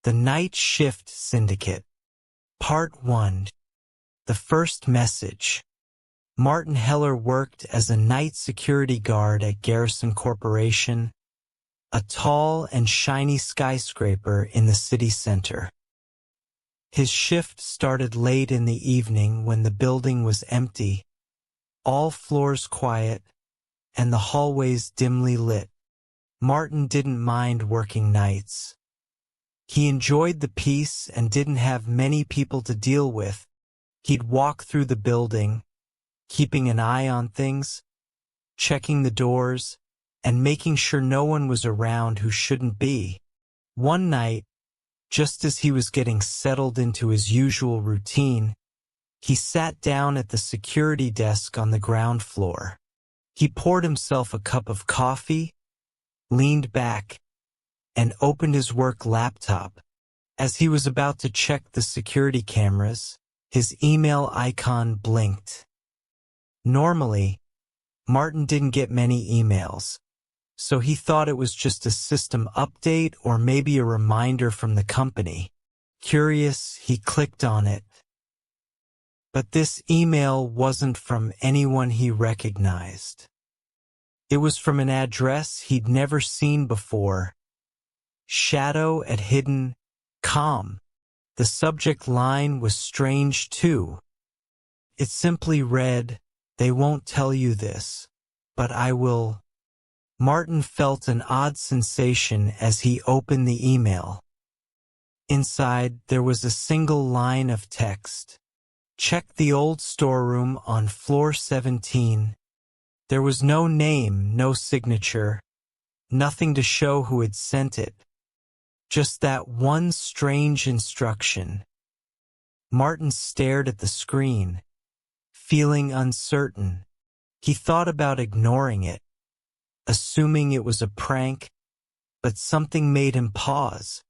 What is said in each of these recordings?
The Night Shift Syndicate. Part 1. The First Message. Martin Heller worked as a night security guard at Garrison Corporation, a tall and shiny skyscraper in the city center. His shift started late in the evening when the building was empty, all floors quiet, and the hallways dimly lit. Martin didn't mind working nights. He enjoyed the peace and didn't have many people to deal with. He'd walk through the building, keeping an eye on things, checking the doors, and making sure no one was around who shouldn't be. One night, just as he was getting settled into his usual routine, he sat down at the security desk on the ground floor. He poured himself a cup of coffee, leaned back, and opened his work laptop. As he was about to check the security cameras, his email icon blinked. Normally, Martin didn't get many emails, so he thought it was just a system update or maybe a reminder from the company. Curious, he clicked on it. But this email wasn't from anyone he recognized. It was from an address he'd never seen before. Shadow at Hidden, Com. The subject line was strange too. It simply read, "They won't tell you this, but I will." Martin felt an odd sensation as he opened the email. Inside, there was a single line of text. "Check the old storeroom on floor 17. There was no name, no signature, nothing to show who had sent it. Just that one strange instruction." Martin stared at the screen, feeling uncertain. He thought about ignoring it, assuming it was a prank, but something made him pause.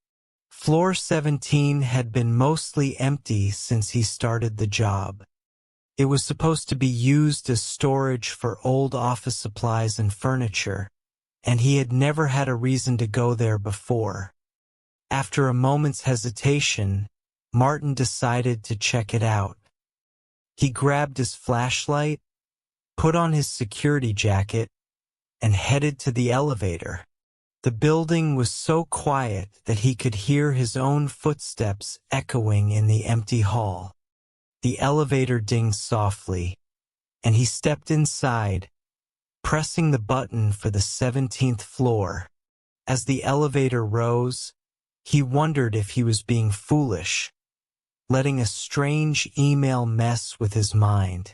Floor 17 had been mostly empty since he started the job. It was supposed to be used as storage for old office supplies and furniture, and he had never had a reason to go there before. After a moment's hesitation, Martin decided to check it out. He grabbed his flashlight, put on his security jacket, and headed to the elevator. The building was so quiet that he could hear his own footsteps echoing in the empty hall. The elevator dinged softly, and he stepped inside, pressing the button for the 17th floor. As the elevator rose, he wondered if he was being foolish, letting a strange email mess with his mind.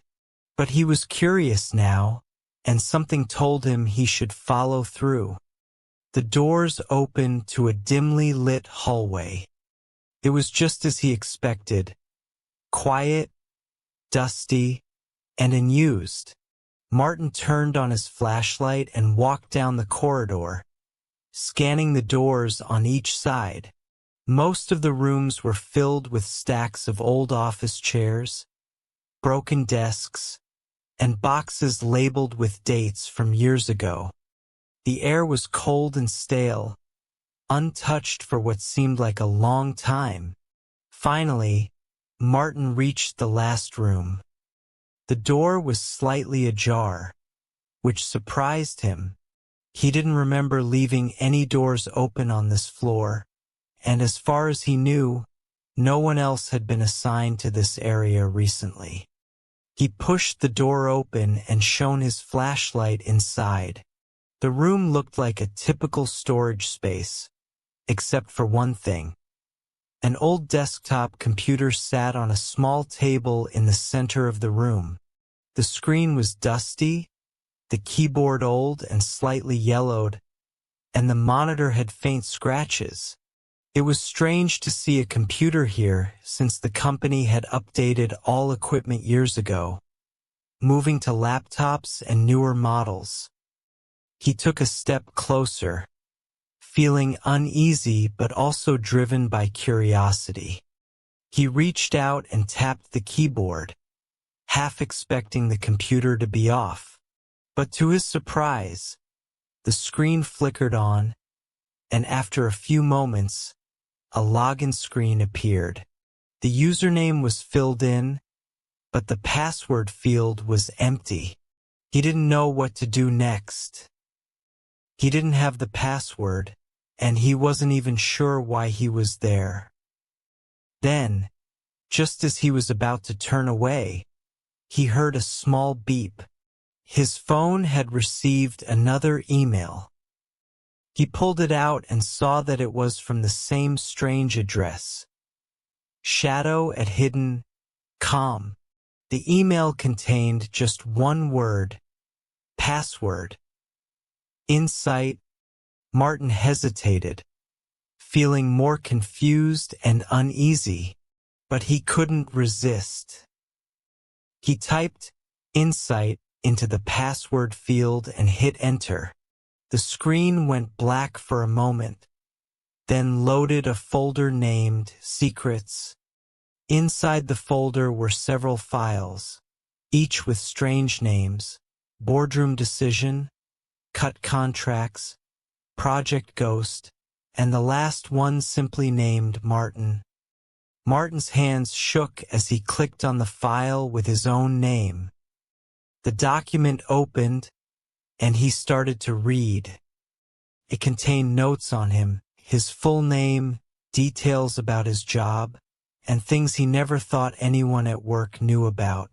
But he was curious now, and something told him he should follow through. The doors opened to a dimly lit hallway. It was just as he expected. Quiet, dusty, and unused. Martin turned on his flashlight and walked down the corridor, scanning the doors on each side. Most of the rooms were filled with stacks of old office chairs, broken desks, and boxes labeled with dates from years ago. The air was cold and stale, untouched for what seemed like a long time. Finally, Martin reached the last room. The door was slightly ajar, which surprised him. He didn't remember leaving any doors open on this floor, and as far as he knew, no one else had been assigned to this area recently. He pushed the door open and shone his flashlight inside. The room looked like a typical storage space, except for one thing. An old desktop computer sat on a small table in the center of the room. The screen was dusty, the keyboard old and slightly yellowed, and the monitor had faint scratches. It was strange to see a computer here since the company had updated all equipment years ago, moving to laptops and newer models. He took a step closer, feeling uneasy but also driven by curiosity. He reached out and tapped the keyboard, half expecting the computer to be off. But to his surprise, the screen flickered on, and after a few moments, a login screen appeared. The username was filled in, but the password field was empty. He didn't know what to do next. He didn't have the password, and he wasn't even sure why he was there. Then, just as he was about to turn away, he heard a small beep. His phone had received another email. He pulled it out and saw that it was from the same strange address. Shadow@hidden.com. The email contained just one word, password. Insight. Martin hesitated, feeling more confused and uneasy, but he couldn't resist. He typed insight into the password field and hit enter. The screen went black for a moment, then loaded a folder named Secrets. Inside the folder were several files, each with strange names: Boardroom Decision, Cut Contracts, Project Ghost, and the last one simply named Martin. Martin's hands shook as he clicked on the file with his own name. The document opened, and he started to read. It contained notes on him, his full name, details about his job, and things he never thought anyone at work knew about.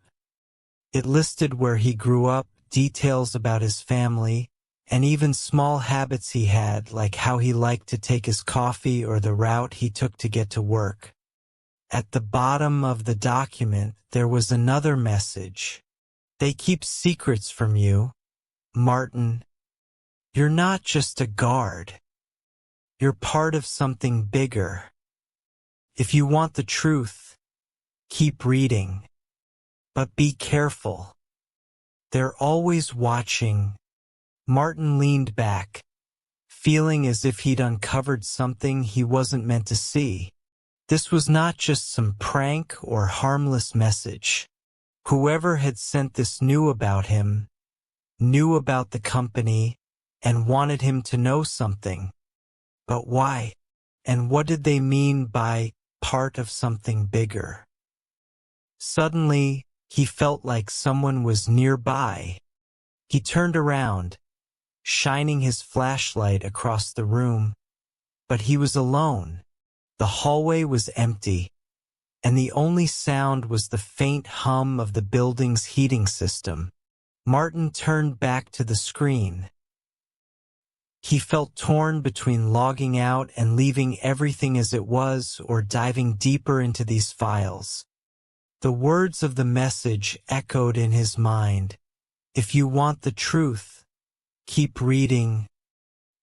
It listed where he grew up, details about his family, and even small habits he had, like how he liked to take his coffee or the route he took to get to work. At the bottom of the document, there was another message. They keep secrets from you, Martin. You're not just a guard. You're part of something bigger. If you want the truth, keep reading. But be careful. They're always watching. Martin leaned back, feeling as if he'd uncovered something he wasn't meant to see. This was not just some prank or harmless message. Whoever had sent this knew about him, knew about the company, and wanted him to know something. But why? And what did they mean by part of something bigger? Suddenly, he felt like someone was nearby. He turned around, shining his flashlight across the room, but he was alone. The hallway was empty, and the only sound was the faint hum of the building's heating system. Martin turned back to the screen. He felt torn between logging out and leaving everything as it was or diving deeper into these files. The words of the message echoed in his mind. If you want the truth, keep reading.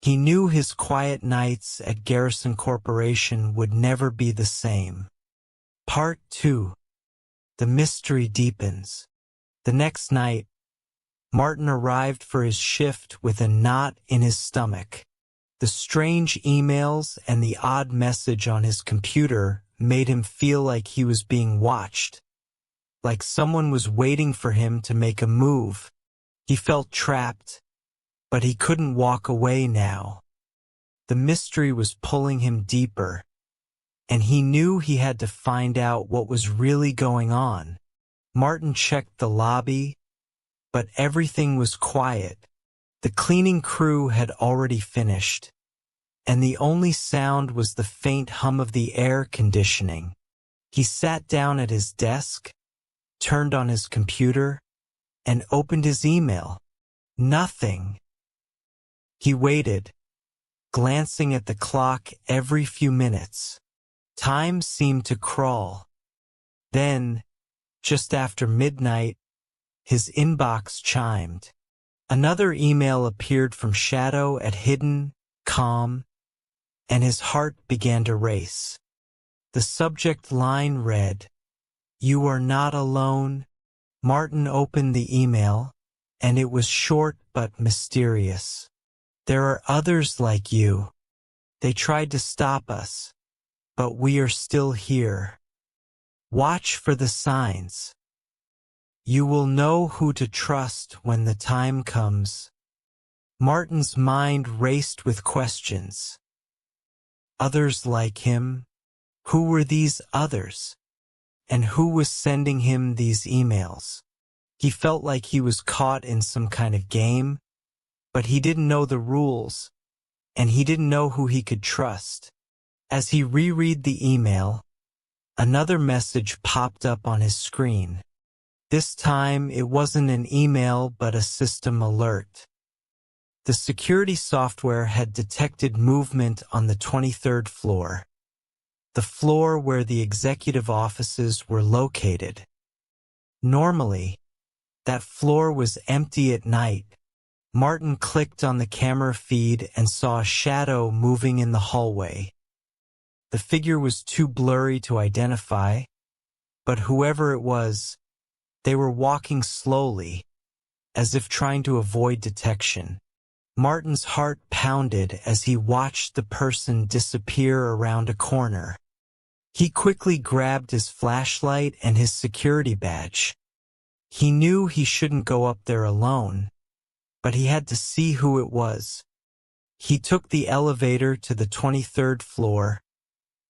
He knew his quiet nights at Garrison Corporation would never be the same. Part 2. The mystery deepens. The next night, Martin arrived for his shift with a knot in his stomach. The strange emails and the odd message on his computer made him feel like he was being watched, like someone was waiting for him to make a move. He felt trapped, but he couldn't walk away now. The mystery was pulling him deeper, and he knew he had to find out what was really going on. Martin checked the lobby, but everything was quiet. The cleaning crew had already finished, and the only sound was the faint hum of the air conditioning. He sat down at his desk, turned on his computer, and opened his email. Nothing. He waited, glancing at the clock every few minutes. Time seemed to crawl. Then, just after midnight, his inbox chimed. Another email appeared from Shadow@hidden.com, and his heart began to race. The subject line read, "You are not alone." Martin opened the email, and it was short but mysterious. "There are others like you. They tried to stop us, but we are still here. Watch for the signs. You will know who to trust when the time comes." Martin's mind raced with questions. Others like him? Who were these others? And who was sending him these emails? He felt like he was caught in some kind of game, but he didn't know the rules, and he didn't know who he could trust. As he reread the email, another message popped up on his screen. This time, it wasn't an email but a system alert. The security software had detected movement on the 23rd floor, the floor where the executive offices were located. Normally, that floor was empty at night. Martin clicked on the camera feed and saw a shadow moving in the hallway. The figure was too blurry to identify, but whoever it was, they were walking slowly, as if trying to avoid detection. Martin's heart pounded as he watched the person disappear around a corner. He quickly grabbed his flashlight and his security badge. He knew he shouldn't go up there alone, but he had to see who it was. He took the elevator to the 23rd floor,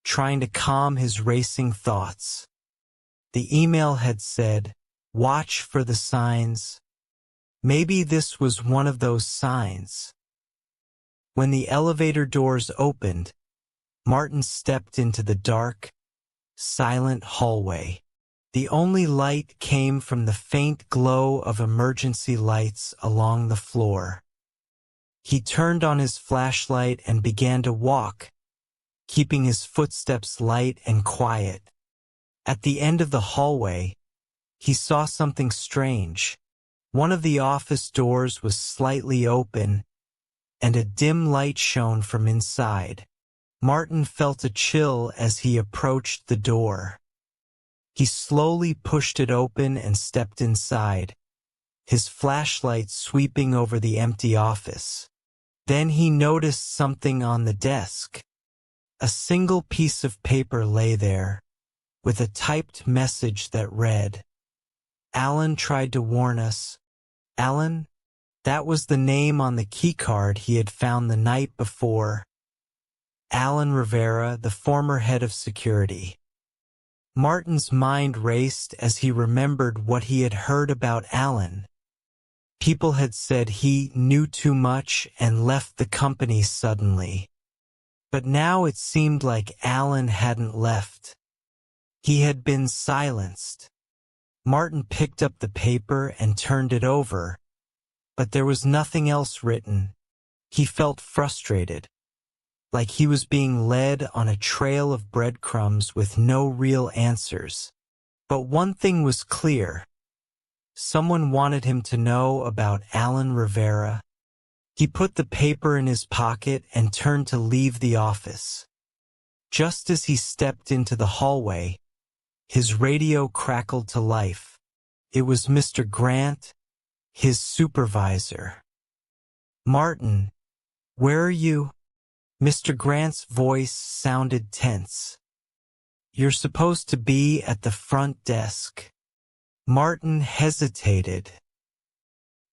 trying to calm his racing thoughts. The email had said, "Watch for the signs." Maybe this was one of those signs. When the elevator doors opened, Martin stepped into the dark, silent hallway. The only light came from the faint glow of emergency lights along the floor. He turned on his flashlight and began to walk, keeping his footsteps light and quiet. At the end of the hallway, he saw something strange. One of the office doors was slightly open, and a dim light shone from inside. Martin felt a chill as he approached the door. He slowly pushed it open and stepped inside, his flashlight sweeping over the empty office. Then he noticed something on the desk. A single piece of paper lay there, with a typed message that read, "Alan tried to warn us." Alan? That was the name on the keycard he had found the night before. Alan Rivera, the former head of security. Martin's mind raced as he remembered what he had heard about Alan. People had said he knew too much and left the company suddenly. But now it seemed like Alan hadn't left. He had been silenced. Martin picked up the paper and turned it over, but there was nothing else written. He felt frustrated, like he was being led on a trail of breadcrumbs with no real answers. But one thing was clear. Someone wanted him to know about Alan Rivera. He put the paper in his pocket and turned to leave the office. Just as he stepped into the hallway, his radio crackled to life. It was Mr. Grant, his supervisor. "Martin, where are you?" Mr. Grant's voice sounded tense. "You're supposed to be at the front desk." Martin hesitated.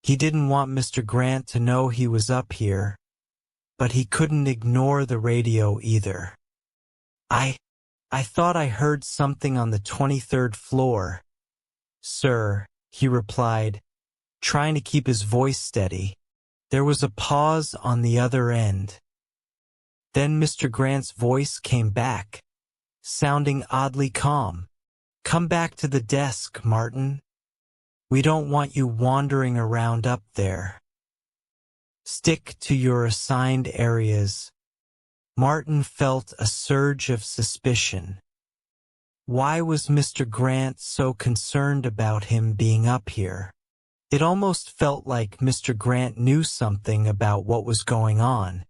He didn't want Mr. Grant to know he was up here, but he couldn't ignore the radio either. I thought I heard something on the 23rd floor." "Sir," he replied, trying to keep his voice steady. There was a pause on the other end. Then Mr. Grant's voice came back, sounding oddly calm. "Come back to the desk, Martin. We don't want you wandering around up there. Stick to your assigned areas." Martin felt a surge of suspicion. Why was Mr. Grant so concerned about him being up here? It almost felt like Mr. Grant knew something about what was going on,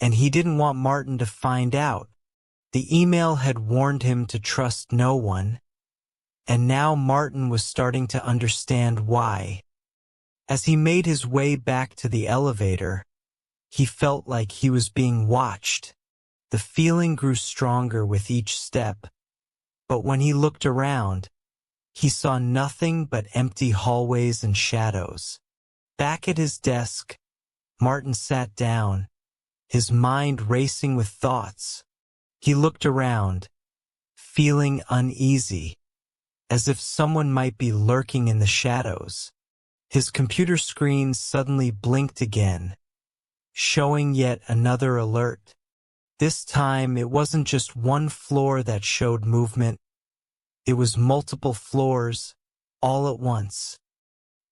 and he didn't want Martin to find out. The email had warned him to trust no one, and now Martin was starting to understand why. As he made his way back to the elevator, he felt like he was being watched. The feeling grew stronger with each step, but when he looked around, he saw nothing but empty hallways and shadows. Back at his desk, Martin sat down, his mind racing with thoughts. He looked around, feeling uneasy, as if someone might be lurking in the shadows. His computer screen suddenly blinked again, showing yet another alert. This time it wasn't just one floor that showed movement, it was multiple floors, all at once.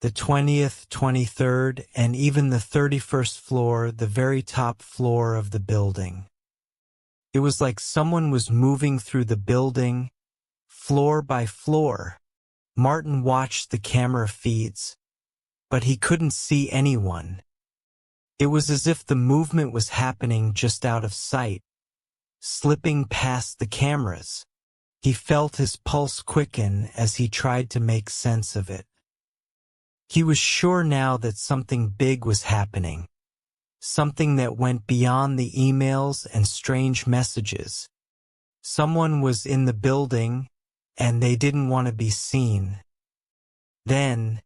The 20th, 23rd, and even the 31st floor, the very top floor of the building. It was like someone was moving through the building, floor by floor. Martin watched the camera feeds, but he couldn't see anyone. It was as if the movement was happening just out of sight, slipping past the cameras. He felt his pulse quicken as he tried to make sense of it. He was sure now that something big was happening, something that went beyond the emails and strange messages. Someone was in the building, and they didn't want to be seen. Then,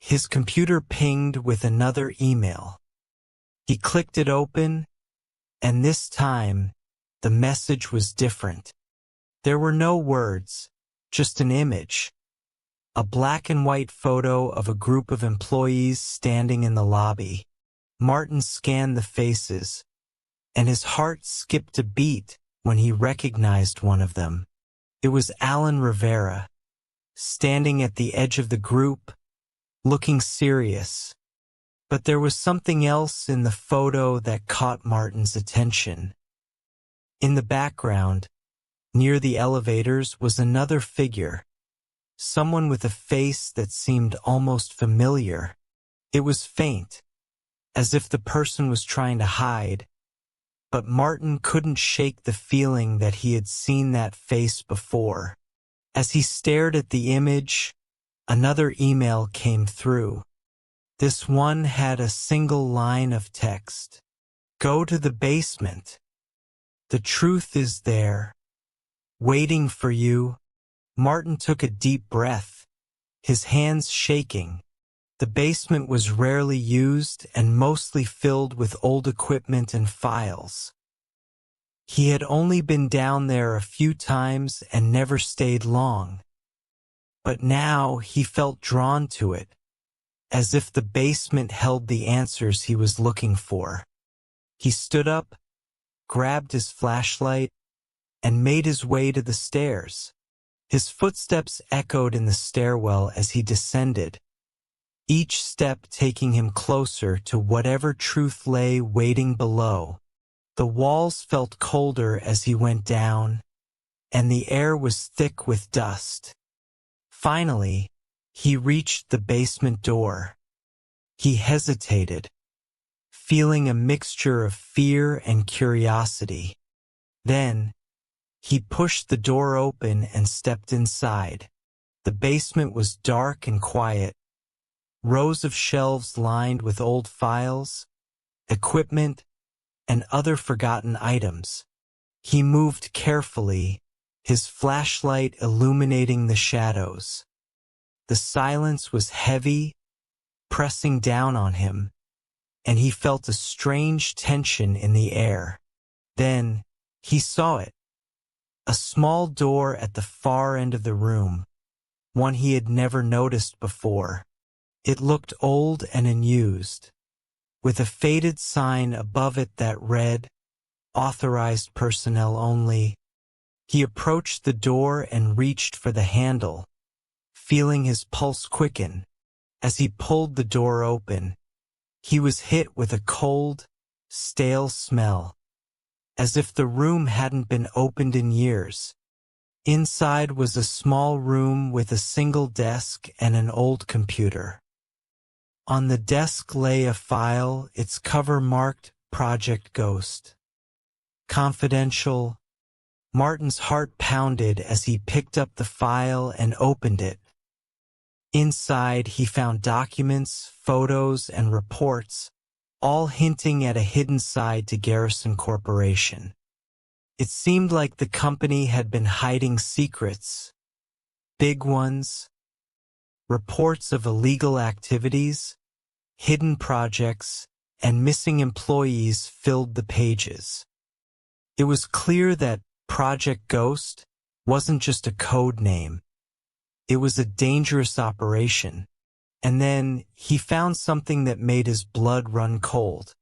his computer pinged with another email. He clicked it open, and this time, the message was different. There were no words, just an image. A black and white photo of a group of employees standing in the lobby. Martin scanned the faces, and his heart skipped a beat when he recognized one of them. It was Alan Rivera, standing at the edge of the group, looking serious. But there was something else in the photo that caught Martin's attention. In the background, near the elevators, was another figure, someone with a face that seemed almost familiar. It was faint, as if the person was trying to hide, but Martin couldn't shake the feeling that he had seen that face before. As he stared at the image, another email came through. This one had a single line of text. "Go to the basement. The truth is there, waiting for you." Martin took a deep breath, his hands shaking. The basement was rarely used and mostly filled with old equipment and files. He had only been down there a few times and never stayed long. But now he felt drawn to it, as if the basement held the answers he was looking for. He stood up, grabbed his flashlight, and made his way to the stairs. His footsteps echoed in the stairwell as he descended, each step taking him closer to whatever truth lay waiting below. The walls felt colder as he went down, and the air was thick with dust. Finally, he reached the basement door. He hesitated, feeling a mixture of fear and curiosity. Then, he pushed the door open and stepped inside. The basement was dark and quiet. Rows of shelves lined with old files, equipment, and other forgotten items. He moved carefully, his flashlight illuminating the shadows. The silence was heavy, pressing down on him, and he felt a strange tension in the air. Then, he saw it. A small door at the far end of the room, one he had never noticed before. It looked old and unused, with a faded sign above it that read, "Authorized personnel only." He approached the door and reached for the handle, feeling his pulse quicken. As he pulled the door open, he was hit with a cold, stale smell, as if the room hadn't been opened in years. Inside was a small room with a single desk and an old computer. On the desk lay a file, its cover marked Project Ghost. Confidential. Martin's heart pounded as he picked up the file and opened it. Inside, he found documents, photos, and reports, all hinting at a hidden side to Garrison Corporation. It seemed like the company had been hiding secrets, big ones. Reports of illegal activities, hidden projects, and missing employees filled the pages. It was clear that Project Ghost, wasn't just a code name. It was a dangerous operation. And then he found something that made his blood run cold.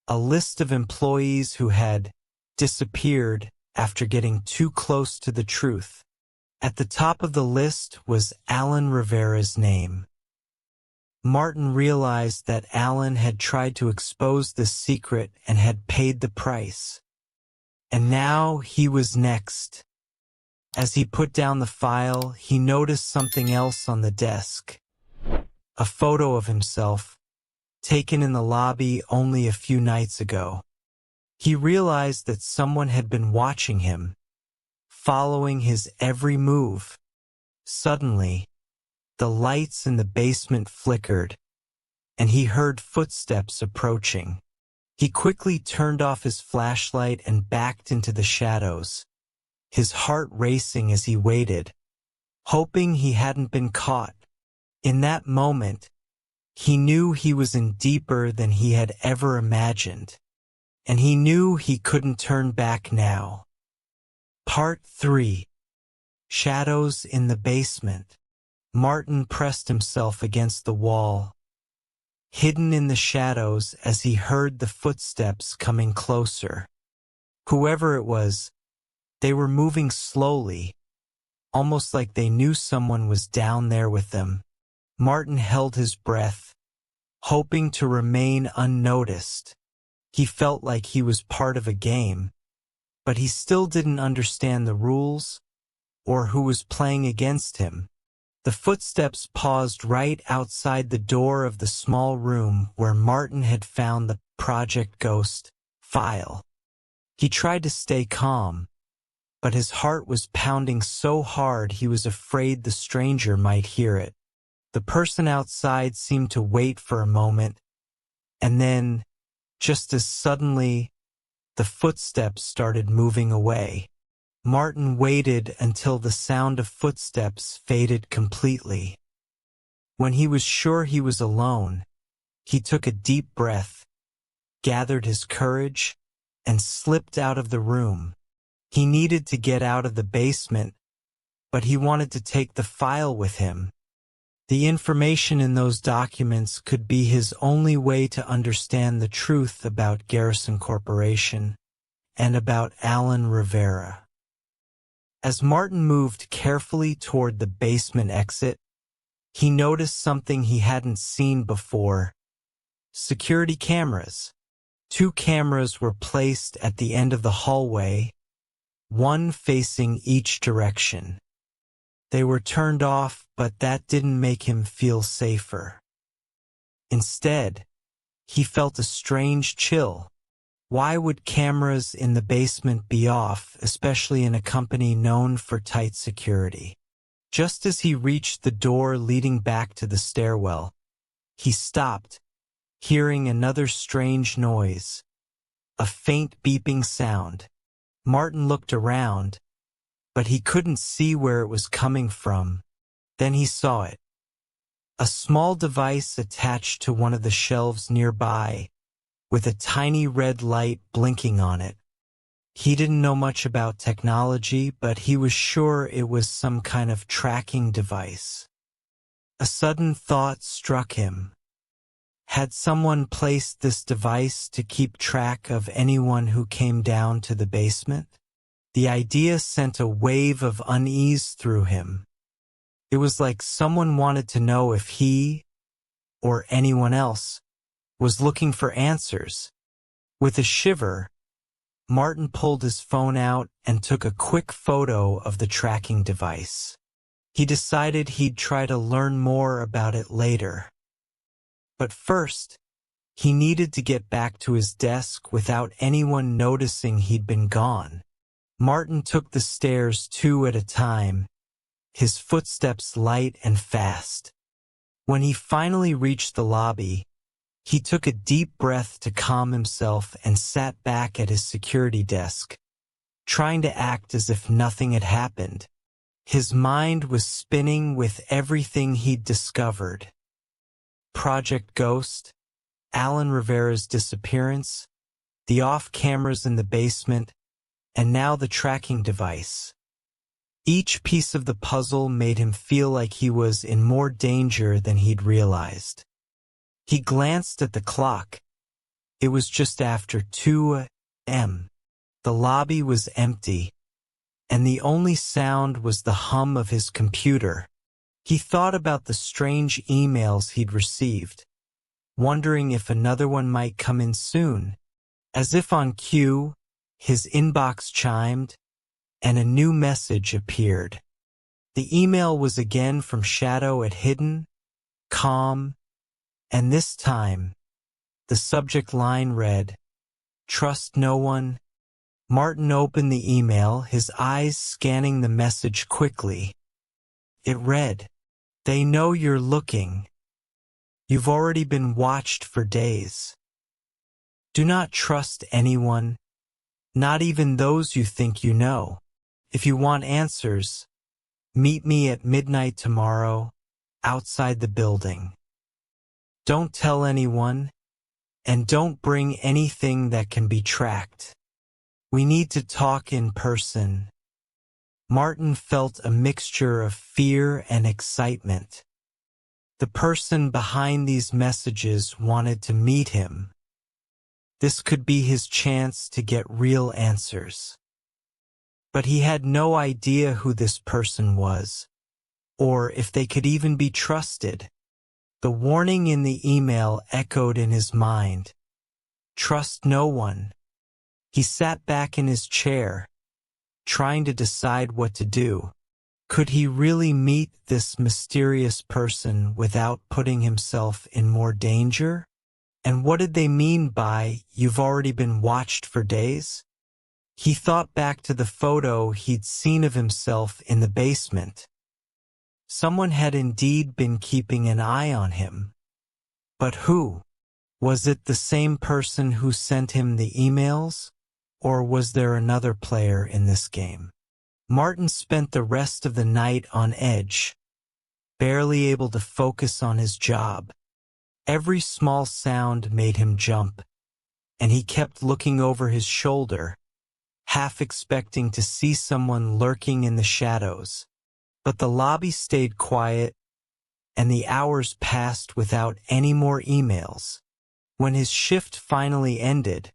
A list of employees who had disappeared after getting too close to the truth. At the top of the list was Alan Rivera's name. Martin realized that Alan had tried to expose this secret and had paid the price. And now he was next. As he put down the file, he noticed something else on the desk. A photo of himself, taken in the lobby only a few nights ago. He realized that someone had been watching him, following his every move. Suddenly, the lights in the basement flickered, and he heard footsteps approaching. He quickly turned off his flashlight and backed into the shadows, his heart racing as he waited, hoping he hadn't been caught. In that moment, he knew he was in deeper than he had ever imagined, and he knew he couldn't turn back now. Part 3. Shadows in the Basement. Martin pressed himself against the wall, hidden in the shadows as he heard the footsteps coming closer. Whoever it was, they were moving slowly, almost like they knew someone was down there with them. Martin held his breath, hoping to remain unnoticed. He felt like he was part of a game, but he still didn't understand the rules or who was playing against him. The footsteps paused right outside the door of the small room where Martin had found the Project Ghost file. He tried to stay calm, but his heart was pounding so hard he was afraid the stranger might hear it. The person outside seemed to wait for a moment, and then, just as suddenly, the footsteps started moving away. Martin waited until the sound of footsteps faded completely. When he was sure he was alone, he took a deep breath, gathered his courage, and slipped out of the room. He needed to get out of the basement, but he wanted to take the file with him. The information in those documents could be his only way to understand the truth about Garrison Corporation and about Alan Rivera. As Martin moved carefully toward the basement exit, he noticed something he hadn't seen before. Security cameras. 2 cameras were placed at the end of the hallway, one facing each direction. They were turned off, but that didn't make him feel safer. Instead, he felt a strange chill. Why would cameras in the basement be off, especially in a company known for tight security? Just as he reached the door leading back to the stairwell, he stopped, hearing another strange noise, a faint beeping sound. Martin looked around, but he couldn't see where it was coming from. Then he saw it. A small device attached to one of the shelves nearby, with a tiny red light blinking on it. He didn't know much about technology, but he was sure it was some kind of tracking device. A sudden thought struck him. Had someone placed this device to keep track of anyone who came down to the basement? The idea sent a wave of unease through him. It was like someone wanted to know if he, or anyone else, was looking for answers. With a shiver, Martin pulled his phone out and took a quick photo of the tracking device. He decided he'd try to learn more about it later. But first, he needed to get back to his desk without anyone noticing he'd been gone. Martin took the stairs 2 at a time, his footsteps light and fast. When he finally reached the lobby, he took a deep breath to calm himself and sat back at his security desk, trying to act as if nothing had happened. His mind was spinning with everything he'd discovered. Project Ghost, Alan Rivera's disappearance, the off cameras in the basement, and now the tracking device. Each piece of the puzzle made him feel like he was in more danger than he'd realized. He glanced at the clock. It was just after 2 a.m. The lobby was empty, and the only sound was the hum of his computer. He thought about the strange emails he'd received, wondering if another one might come in soon. As if on cue, his inbox chimed, and a new message appeared. The email was again from Shadow at Hidden, Calm, and this time, the subject line read, "Trust no one." Martin opened the email, his eyes scanning the message quickly. It read, "They know you're looking. You've already been watched for days. Do not trust anyone, not even those you think you know. If you want answers, meet me at midnight tomorrow, outside the building. Don't tell anyone, and don't bring anything that can be tracked. We need to talk in person." Martin felt a mixture of fear and excitement. The person behind these messages wanted to meet him. This could be his chance to get real answers. But he had no idea who this person was, or if they could even be trusted. The warning in the email echoed in his mind. Trust no one. He sat back in his chair, trying to decide what to do. Could he really meet this mysterious person without putting himself in more danger? And what did they mean by, "You've already been watched for days"? He thought back to the photo he'd seen of himself in the basement. Someone had indeed been keeping an eye on him. But who? Was it the same person who sent him the emails? Or was there another player in this game? Martin spent the rest of the night on edge, barely able to focus on his job. Every small sound made him jump, and he kept looking over his shoulder, half expecting to see someone lurking in the shadows. But the lobby stayed quiet, and the hours passed without any more emails. When his shift finally ended,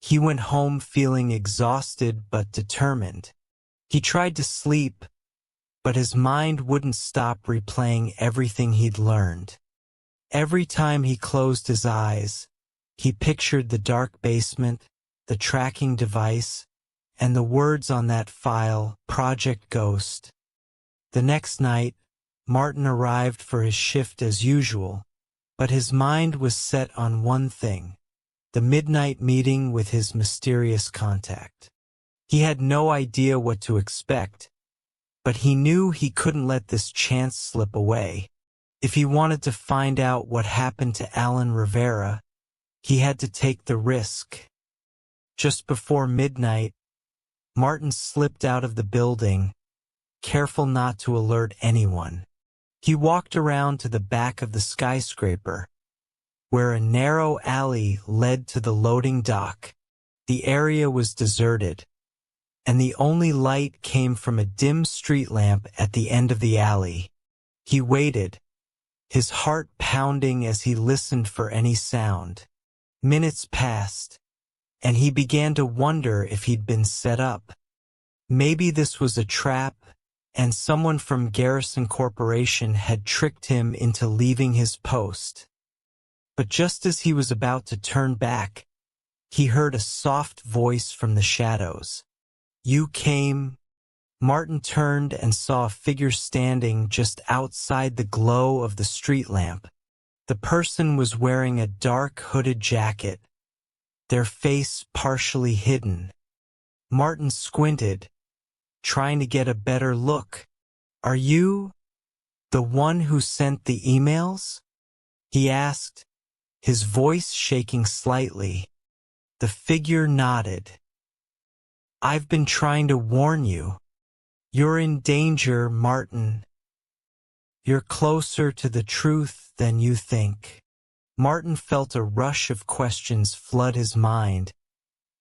he went home feeling exhausted but determined. He tried to sleep, but his mind wouldn't stop replaying everything he'd learned. Every time he closed his eyes, he pictured the dark basement, the tracking device, and the words on that file, Project Ghost. The next night, Martin arrived for his shift as usual, but his mind was set on one thing: the midnight meeting with his mysterious contact. He had no idea what to expect, but he knew he couldn't let this chance slip away. If he wanted to find out what happened to Alan Rivera, he had to take the risk. Just before midnight, Martin slipped out of the building, careful not to alert anyone. He walked around to the back of the skyscraper, where a narrow alley led to the loading dock. The area was deserted, and the only light came from a dim street lamp at the end of the alley. He waited, his heart pounding as he listened for any sound. Minutes passed, and he began to wonder if he'd been set up. Maybe this was a trap, and someone from Garrison Corporation had tricked him into leaving his post. But just as he was about to turn back, he heard a soft voice from the shadows. "You came." Martin turned and saw a figure standing just outside the glow of the street lamp. The person was wearing a dark hooded jacket, their face partially hidden. Martin squinted, trying to get a better look. "Are you the one who sent the emails?" he asked, his voice shaking slightly. The figure nodded. "I've been trying to warn you. You're in danger, Martin. You're closer to the truth than you think." Martin felt a rush of questions flood his mind,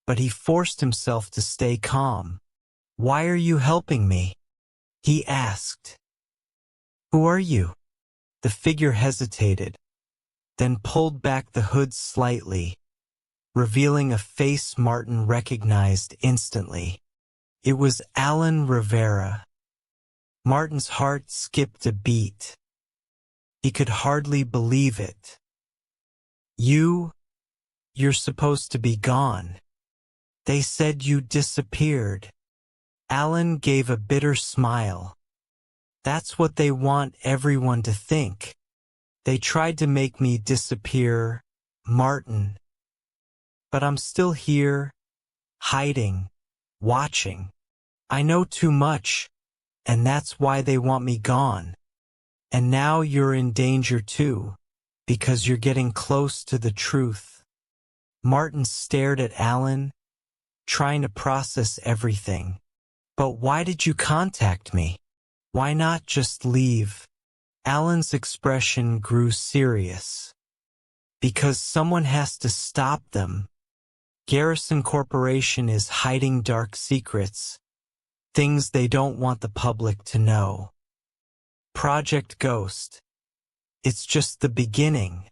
but he forced himself to stay calm. "Why are you helping me?" He asked. "Who are you?" The figure hesitated, then pulled back the hood slightly, revealing a face Martin recognized instantly. It was Alan Rivera. Martin's heart skipped a beat. He could hardly believe it. You're supposed to be gone. They said you disappeared." Alan gave a bitter smile. "That's what they want everyone to think. They tried to make me disappear, Martin. But I'm still here, hiding, watching. I know too much, and that's why they want me gone. And now you're in danger too, because you're getting close to the truth." Martin stared at Alan, trying to process everything. "But why did you contact me? Why not just leave?" Alan's expression grew serious. "Because someone has to stop them. Garrison Corporation is hiding dark secrets, things they don't want the public to know. Project Ghost. It's just the beginning.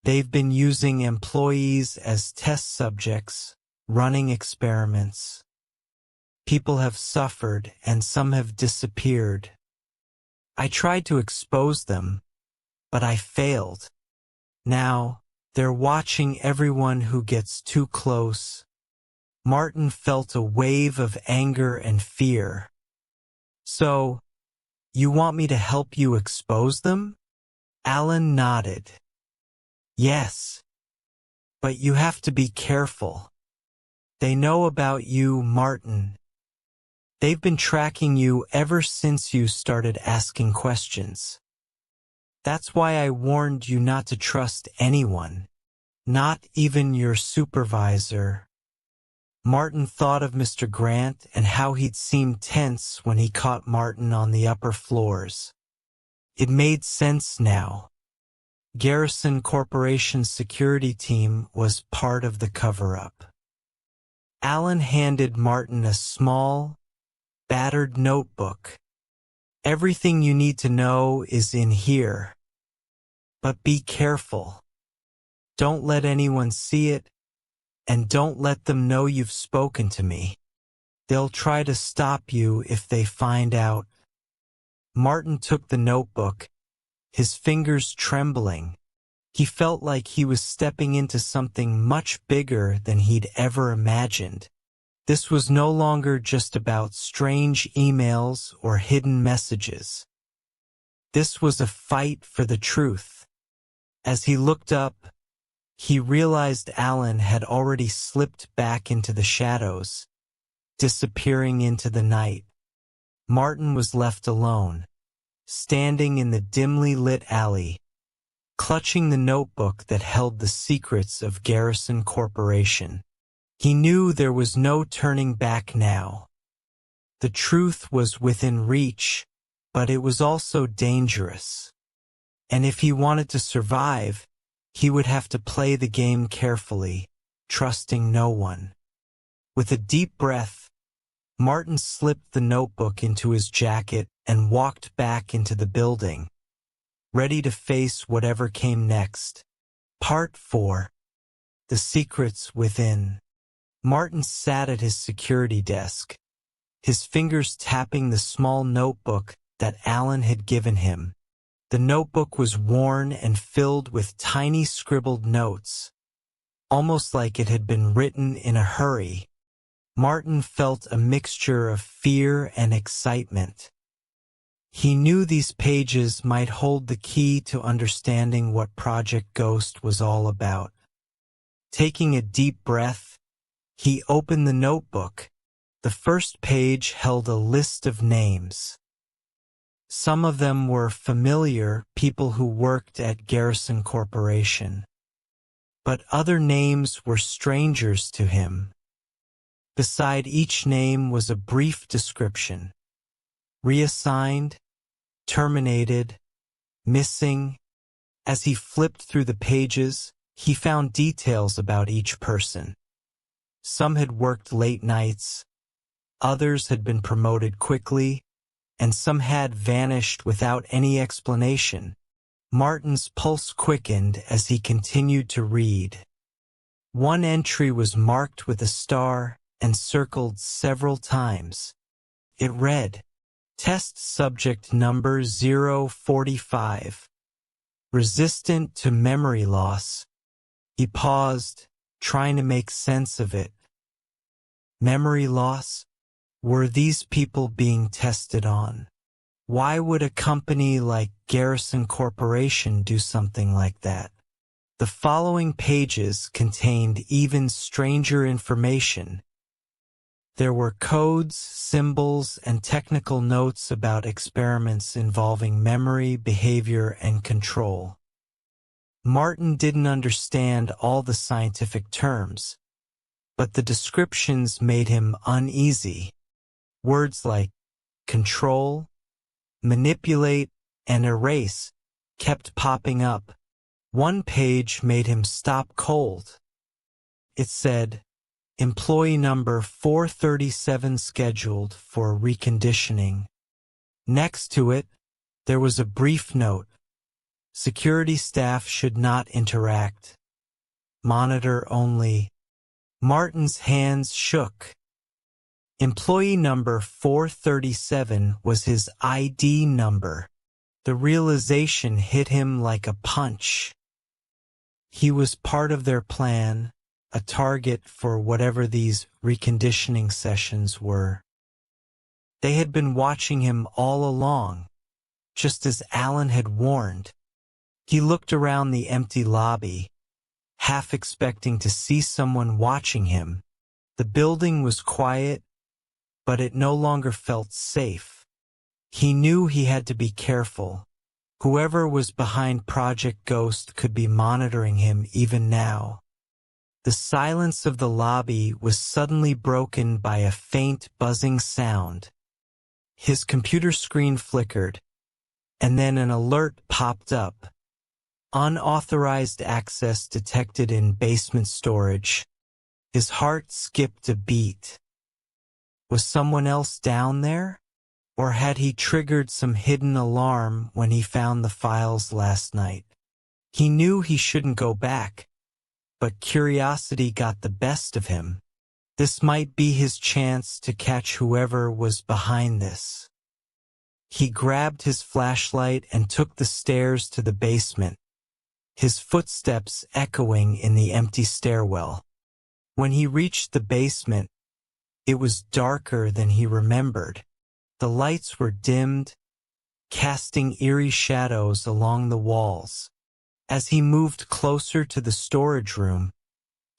They've been using employees as test subjects, running experiments. People have suffered and some have disappeared. I tried to expose them, but I failed. Now, they're watching everyone who gets too close." Martin felt a wave of anger and fear. "So, you want me to help you expose them?" Alan nodded. "Yes. But you have to be careful. They know about you, Martin. They've been tracking you ever since you started asking questions. That's why I warned you not to trust anyone, not even your supervisor." Martin thought of Mr. Grant and how he'd seemed tense when he caught Martin on the upper floors. It made sense now. Garrison Corporation's security team was part of the cover-up. Alan handed Martin a small, battered notebook. "Everything you need to know is in here. But be careful. Don't let anyone see it, and don't let them know you've spoken to me. They'll try to stop you if they find out." Martin took the notebook, his fingers trembling. He felt like he was stepping into something much bigger than he'd ever imagined. This was no longer just about strange emails or hidden messages. This was a fight for the truth. As he looked up, he realized Alan had already slipped back into the shadows, disappearing into the night. Martin was left alone, standing in the dimly lit alley, clutching the notebook that held the secrets of Garrison Corporation. He knew there was no turning back now. The truth was within reach, but it was also dangerous. And if he wanted to survive, he would have to play the game carefully, trusting no one. With a deep breath, Martin slipped the notebook into his jacket and walked back into the building, ready to face whatever came next. Part 4. The Secrets Within. Martin sat at his security desk, his fingers tapping the small notebook that Alan had given him. The notebook was worn and filled with tiny scribbled notes, almost like it had been written in a hurry. Martin felt a mixture of fear and excitement. He knew these pages might hold the key to understanding what Project Ghost was all about. Taking a deep breath, he opened the notebook. The first page held a list of names. Some of them were familiar people who worked at Garrison Corporation, but other names were strangers to him. Beside each name was a brief description: reassigned, terminated, missing. As he flipped through the pages, he found details about each person. Some had worked late nights, others had been promoted quickly, and some had vanished without any explanation. Martin's pulse quickened as he continued to read. One entry was marked with a star and circled several times. It read, Test subject number 045. Resistant to memory loss. He paused, trying to make sense of it. Memory loss? Were these people being tested on? Why would a company like Garrison Corporation do something like that? The following pages contained even stranger information. There were codes, symbols, and technical notes about experiments involving memory, behavior, and control. Martin didn't understand all the scientific terms, but the descriptions made him uneasy. Words like control, manipulate, and erase kept popping up. One page made him stop cold. It said, Employee number 437 scheduled for reconditioning. Next to it, there was a brief note. Security staff should not interact. Monitor only. Martin's hands shook. Employee number 437 was his ID number. The realization hit him like a punch. He was part of their plan, a target for whatever these reconditioning sessions were. They had been watching him all along, just as Alan had warned. He looked around the empty lobby, half expecting to see someone watching him. The building was quiet, but it no longer felt safe. He knew he had to be careful. Whoever was behind Project Ghost could be monitoring him even now. The silence of the lobby was suddenly broken by a faint buzzing sound. His computer screen flickered, and then an alert popped up. Unauthorized access detected in basement storage. His heart skipped a beat. Was someone else down there? Or had he triggered some hidden alarm when he found the files last night? He knew he shouldn't go back, but curiosity got the best of him. This might be his chance to catch whoever was behind this. He grabbed his flashlight and took the stairs to the basement, his footsteps echoing in the empty stairwell. When he reached the basement, it was darker than he remembered. The lights were dimmed, casting eerie shadows along the walls. As he moved closer to the storage room,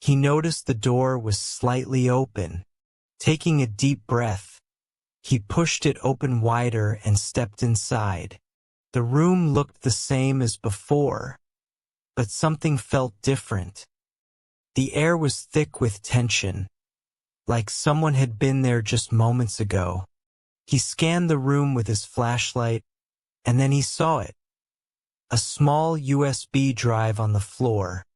he noticed the door was slightly open. Taking a deep breath, he pushed it open wider and stepped inside. The room looked the same as before, but something felt different. The air was thick with tension, like someone had been there just moments ago. He scanned the room with his flashlight, and then he saw it. A small USB drive on the floor,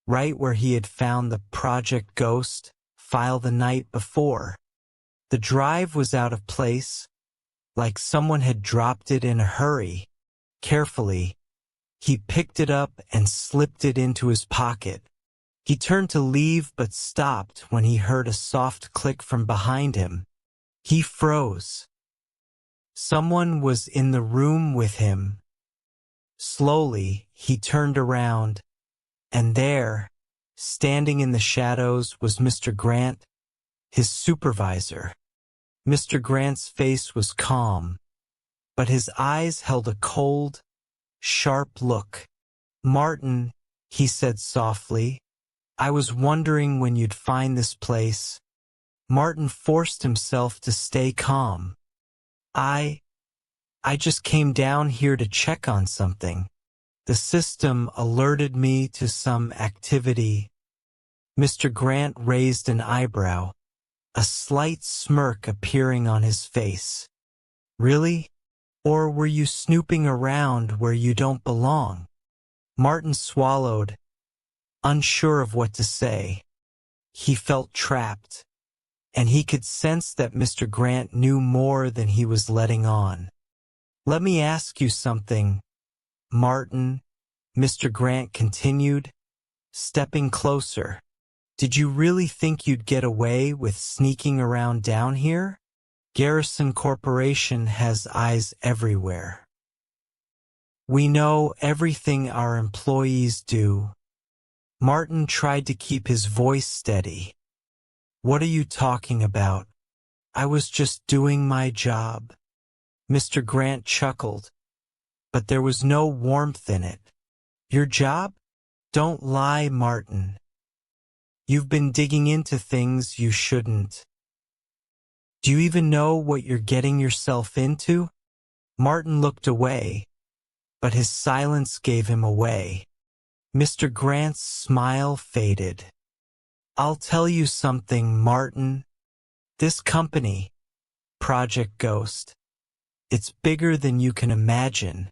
right where he had found the Project Ghost file the night before. The drive was out of place, like someone had dropped it in a hurry. Carefully, he picked it up and slipped it into his pocket. He turned to leave but stopped when he heard a soft click from behind him. He froze. Someone was in the room with him. Slowly, he turned around, and there, standing in the shadows, was Mr. Grant, his supervisor. Mr. Grant's face was calm, but his eyes held a cold, sharp look. "Martin," he said softly, "I was wondering when you'd find this place." Martin forced himself to stay calm. I just came down here to check on something. The system alerted me to some activity." Mr. Grant raised an eyebrow, a slight smirk appearing on his face. "Really? Or were you snooping around where you don't belong?" Martin swallowed, unsure of what to say. He felt trapped, and he could sense that Mr. Grant knew more than he was letting on. "Let me ask you something, Martin," Mr. Grant continued, stepping closer. "Did you really think you'd get away with sneaking around down here? Garrison Corporation has eyes everywhere. We know everything our employees do." Martin tried to keep his voice steady. "What are you talking about? I was just doing my job." Mr. Grant chuckled, but there was no warmth in it. "Your job? Don't lie, Martin. You've been digging into things you shouldn't. Do you even know what you're getting yourself into?" Martin looked away, but his silence gave him away. Mr. Grant's smile faded. "I'll tell you something, Martin. This company, Project Ghost, it's bigger than you can imagine.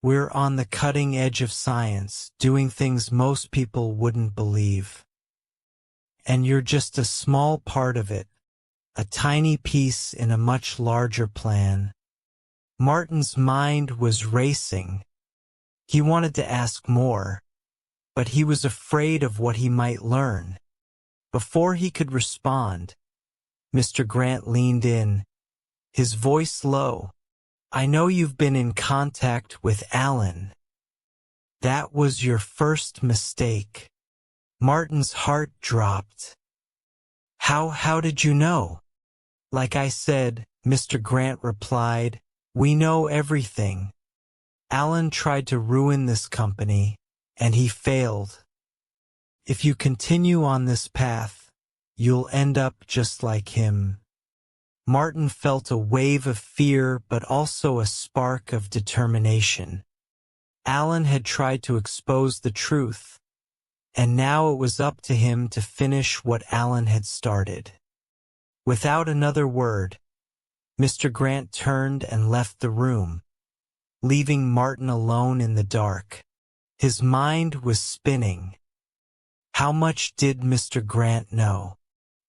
We're on the cutting edge of science, doing things most people wouldn't believe. And you're just a small part of it, a tiny piece in a much larger plan." Martin's mind was racing. He wanted to ask more, but he was afraid of what he might learn. Before he could respond, Mr. Grant leaned in, his voice low. "I know you've been in contact with Alan. That was your first mistake." Martin's heart dropped. How did you know?" "Like I said," Mr. Grant replied, "we know everything. Alan tried to ruin this company, and he failed. If you continue on this path, you'll end up just like him." Martin felt a wave of fear but also a spark of determination. Alan had tried to expose the truth, and now it was up to him to finish what Alan had started. Without another word, Mr. Grant turned and left the room, leaving Martin alone in the dark. His mind was spinning. How much did Mr. Grant know?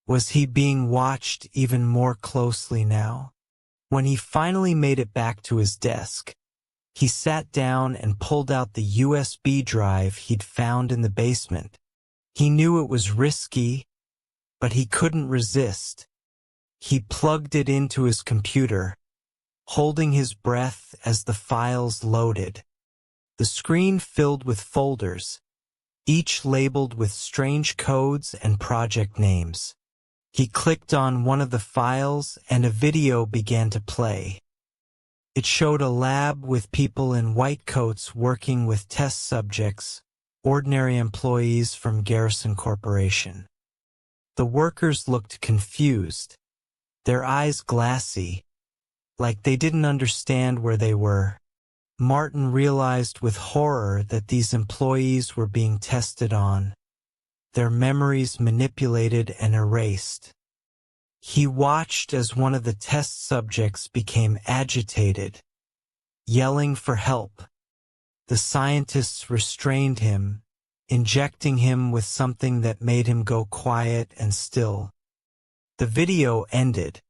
Was he being watched even more closely now? When he finally made it back to his desk, he sat down and pulled out the USB drive he'd found in the basement. He knew it was risky, but he couldn't resist. He plugged it into his computer, holding his breath as the files loaded. The screen filled with folders, each labeled with strange codes and project names. He clicked on one of the files and a video began to play. It showed a lab with people in white coats working with test subjects, ordinary employees from Garrison Corporation. The workers looked confused, their eyes glassy, like they didn't understand where they were. Martin realized with horror that these employees were being tested on, their memories manipulated and erased. He watched as one of the test subjects became agitated, yelling for help. The scientists restrained him, injecting him with something that made him go quiet and still. The video ended,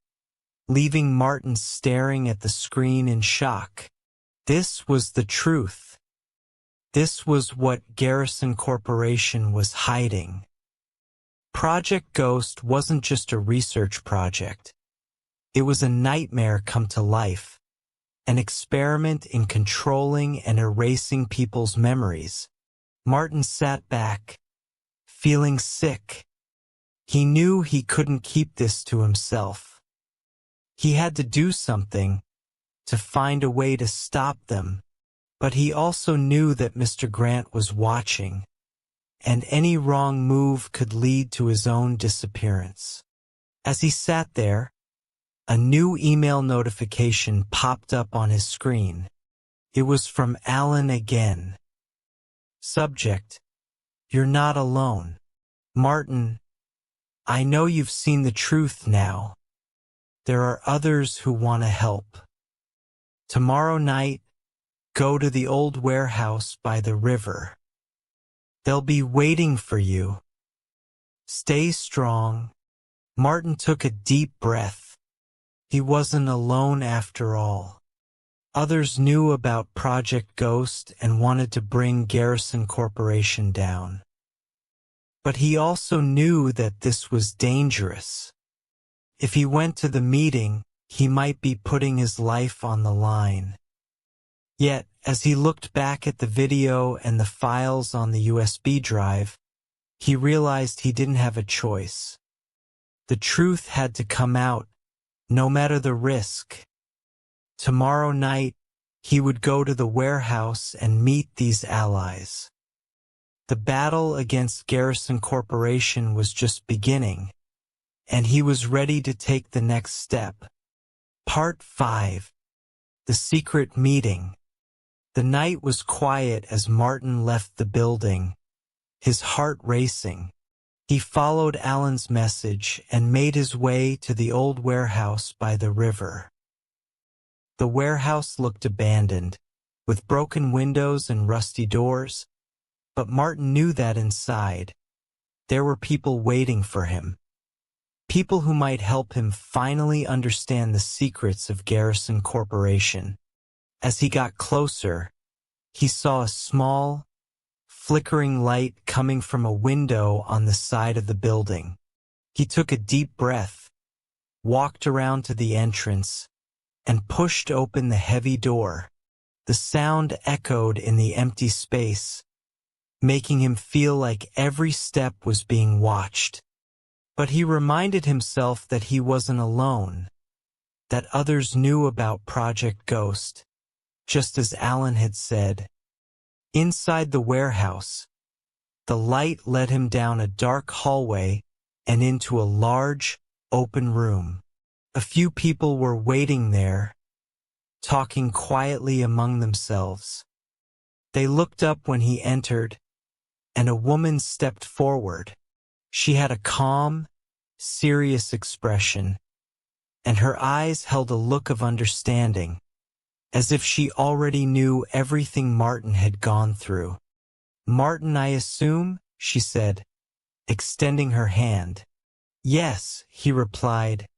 leaving Martin staring at the screen in shock. This was the truth. This was what Garrison Corporation was hiding. Project Ghost wasn't just a research project. It was a nightmare come to life, an experiment in controlling and erasing people's memories. Martin sat back, feeling sick. He knew he couldn't keep this to himself. He had to do something, to find a way to stop them, but he also knew that Mr. Grant was watching, and any wrong move could lead to his own disappearance. As he sat there, a new email notification popped up on his screen. It was from Alan again. Subject: "You're not alone. Martin, I know you've seen the truth now. There are others who want to help. Tomorrow night, go to the old warehouse by the river. They'll be waiting for you. Stay strong, Martin took a deep breath. He wasn't alone after all. Others knew about Project Ghost and wanted to bring Garrison Corporation down. But he also knew that this was dangerous. If he went to the meeting, he might be putting his life on the line. Yet, as he looked back at the video and the files on the USB drive, he realized he didn't have a choice. The truth had to come out, no matter the risk. Tomorrow night, he would go to the warehouse and meet these allies. The battle against Garrison Corporation was just beginning, and he was ready to take the next step. Part 5. The Secret Meeting. The night was quiet as Martin left the building, his heart racing. He followed Alan's message and made his way to the old warehouse by the river. The warehouse looked abandoned, with broken windows and rusty doors, but Martin knew that inside, there were people waiting for him. People who might help him finally understand the secrets of Garrison Corporation. As he got closer, he saw a small, flickering light coming from a window on the side of the building. He took a deep breath, walked around to the entrance, and pushed open the heavy door. The sound echoed in the empty space, making him feel like every step was being watched. But he reminded himself that he wasn't alone, that others knew about Project Ghost, just as Alan had said. Inside the warehouse, the light led him down a dark hallway and into a large, open room. A few people were waiting there, talking quietly among themselves. They looked up when he entered, and a woman stepped forward. She had a calm, serious expression, and her eyes held a look of understanding, as if she already knew everything Martin had gone through. "Martin, I assume?" she said, extending her hand. "Yes," he replied,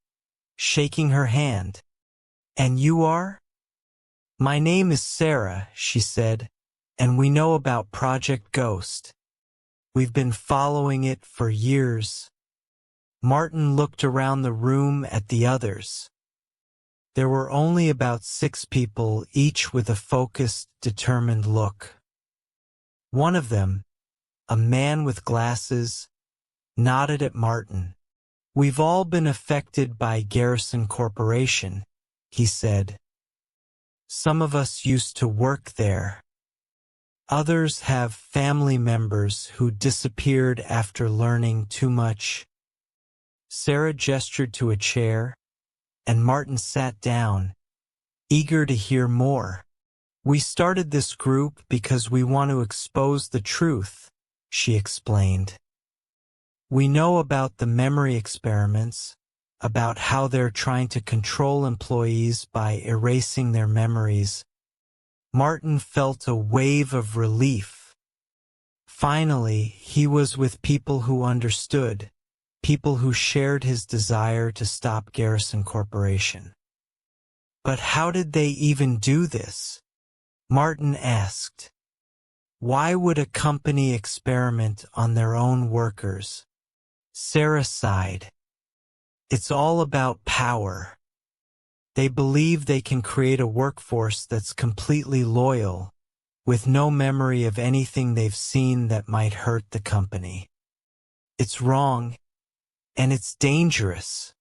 shaking her hand. "And you are?" "My name is Sarah," she said, "and we know about Project Ghost. We've been following it for years." Martin looked around the room at the others. There were only about 6 people, each with a focused, determined look. One of them, a man with glasses, nodded at Martin. "We've all been affected by Garrison Corporation," he said. "Some of us used to work there. Others have family members who disappeared after learning too much." Sarah gestured to a chair, and Martin sat down, eager to hear more. "We started this group because we want to expose the truth," she explained. "We know about the memory experiments, about how they're trying to control employees by erasing their memories." Martin felt a wave of relief. Finally, he was with people who understood, people who shared his desire to stop Garrison Corporation. But how did they even do this? Martin asked. Why would a company experiment on their own workers? Sarah sighed. It's all about power. They believe they can create a workforce that's completely loyal, with no memory of anything they've seen that might hurt the company. It's wrong, and it's dangerous.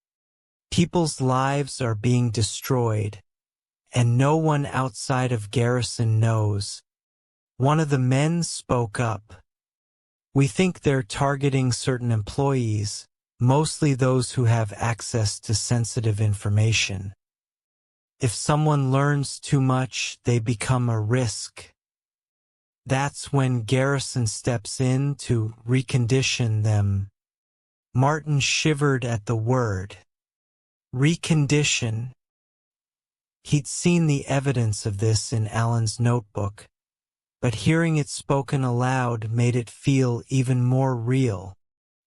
People's lives are being destroyed, and no one outside of Garrison knows. One of the men spoke up. We think they're targeting certain employees, mostly those who have access to sensitive information. If someone learns too much, they become a risk. That's when Garrison steps in to recondition them. Martin shivered at the word. Recondition. He'd seen the evidence of this in Alan's notebook, but hearing it spoken aloud made it feel even more real.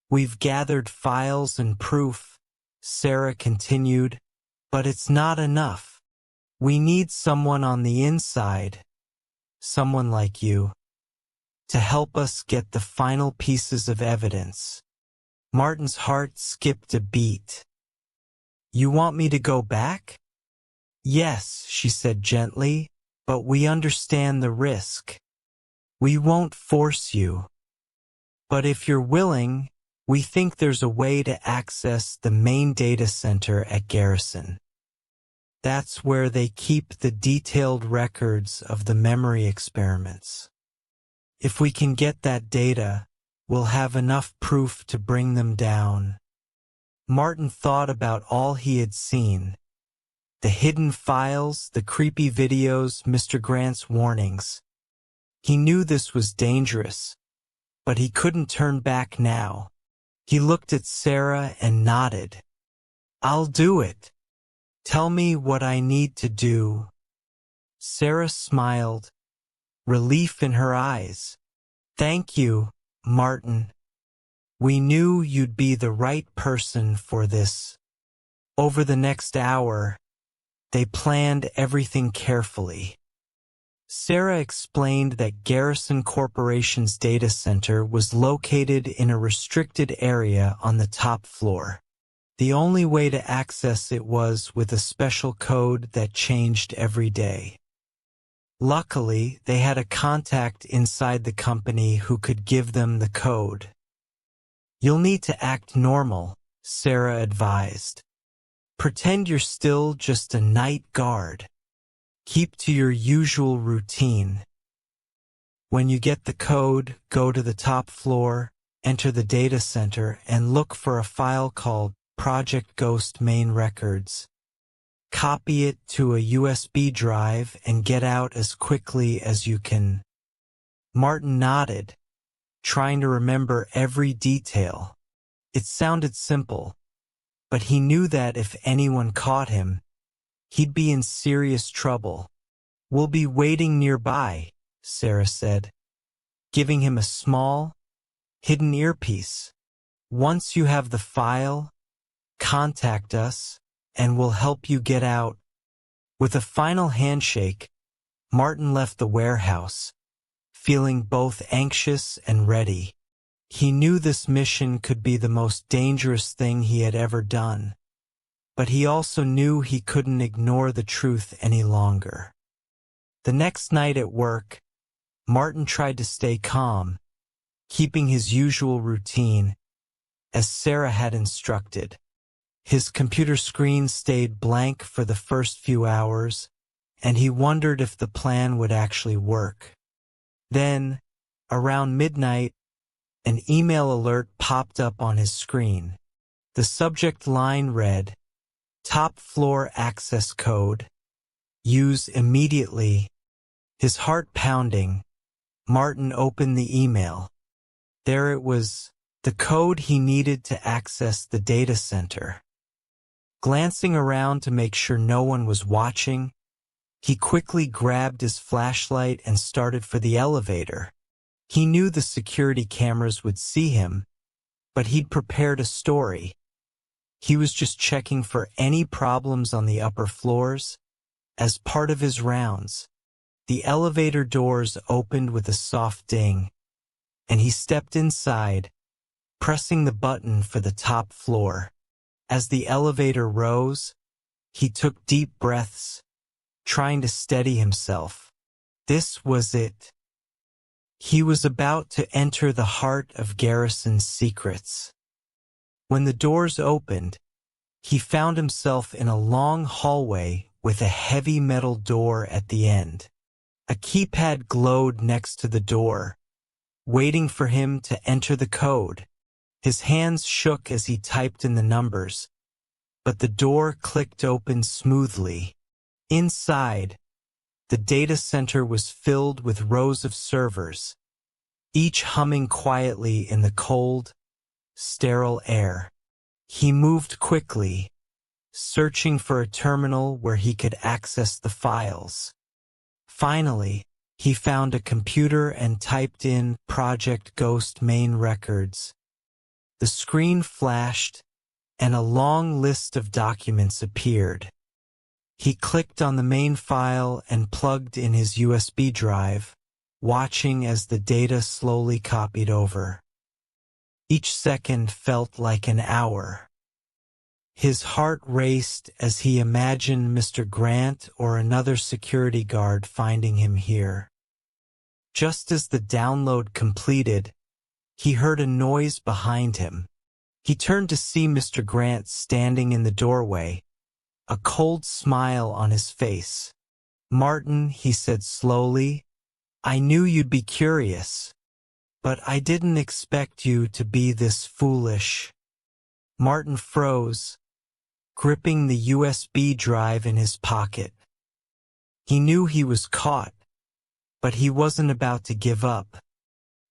We've gathered files and proof, Sarah continued, but it's not enough. We need someone on the inside, someone like you, to help us get the final pieces of evidence. Martin's heart skipped a beat. You want me to go back? Yes, she said gently, but we understand the risk. We won't force you. But if you're willing, we think there's a way to access the main data center at Garrison. That's where they keep the detailed records of the memory experiments. If we can get that data, we'll have enough proof to bring them down. Martin thought about all he had seen. The hidden files, the creepy videos, Mr. Grant's warnings. He knew this was dangerous, but he couldn't turn back now. He looked at Sarah and nodded. I'll do it. Tell me what I need to do. Sarah smiled, relief in her eyes. Thank you, Martin. We knew you'd be the right person for this. Over the next hour, they planned everything carefully. Sarah explained that Garrison Corporation's data center was located in a restricted area on the top floor. The only way to access it was with a special code that changed every day. Luckily, they had a contact inside the company who could give them the code. You'll need to act normal, Sarah advised. Pretend you're still just a night guard. Keep to your usual routine. When you get the code, go to the top floor, enter the data center, and look for a file called Project Ghost Main Records. Copy it to a USB drive and get out as quickly as you can. Martin nodded, trying to remember every detail. It sounded simple, but he knew that if anyone caught him, he'd be in serious trouble. We'll be waiting nearby, Sarah said, giving him a small, hidden earpiece. Once you have the file, contact us, and we'll help you get out. With a final handshake, Martin left the warehouse, feeling both anxious and ready. He knew this mission could be the most dangerous thing he had ever done. But he also knew he couldn't ignore the truth any longer. The next night at work, Martin tried to stay calm, keeping his usual routine, as Sarah had instructed. His computer screen stayed blank for the first few hours, and he wondered if the plan would actually work. Then, around midnight, an email alert popped up on his screen. The subject line read, Top floor access code. Use immediately. His heart pounding, Martin opened the email. There it was, the code he needed to access the data center. Glancing around to make sure no one was watching, he quickly grabbed his flashlight and started for the elevator. He knew the security cameras would see him, but he'd prepared a story. He was just checking for any problems on the upper floors. As part of his rounds, the elevator doors opened with a soft ding, and he stepped inside, pressing the button for the top floor. As the elevator rose, he took deep breaths, trying to steady himself. This was it. He was about to enter the heart of Garrison's secrets. When the doors opened, he found himself in a long hallway with a heavy metal door at the end. A keypad glowed next to the door, waiting for him to enter the code. His hands shook as he typed in the numbers, but the door clicked open smoothly. Inside, the data center was filled with rows of servers, each humming quietly in the cold, sterile air. He moved quickly, searching for a terminal where he could access the files. Finally, he found a computer and typed in Project Ghost Main Records. The screen flashed, and a long list of documents appeared. He clicked on the main file and plugged in his USB drive, watching as the data slowly copied over. Each second felt like an hour. His heart raced as he imagined Mr. Grant or another security guard finding him here. Just as the download completed, he heard a noise behind him. He turned to see Mr. Grant standing in the doorway, a cold smile on his face. "Martin," he said slowly, "I knew you'd be curious, but I didn't expect you to be this foolish." Martin froze, gripping the USB drive in his pocket. He knew he was caught, but he wasn't about to give up.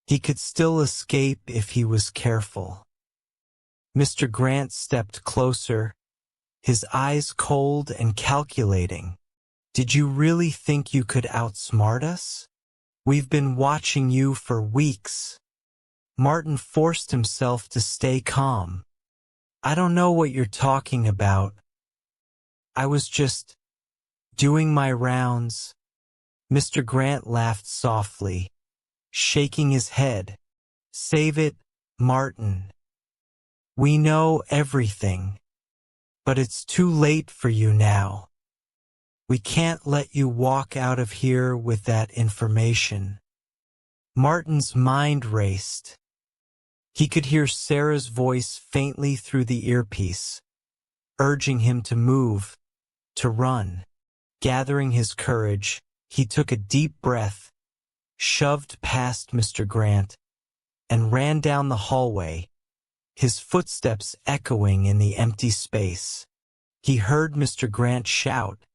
He could still escape if he was careful. Mr. Grant stepped closer, his eyes cold and calculating. "Did you really think you could outsmart us? We've been watching you for weeks." Martin forced himself to stay calm. "I don't know what you're talking about. I was just doing my rounds." Mr. Grant laughed softly, shaking his head. "Save it, Martin. We know everything, but it's too late for you now. We can't let you walk out of here with that information." Martin's mind raced. He could hear Sarah's voice faintly through the earpiece, urging him to move, to run. Gathering his courage, he took a deep breath, shoved past Mr. Grant, and ran down the hallway, his footsteps echoing in the empty space. He heard Mr. Grant shout,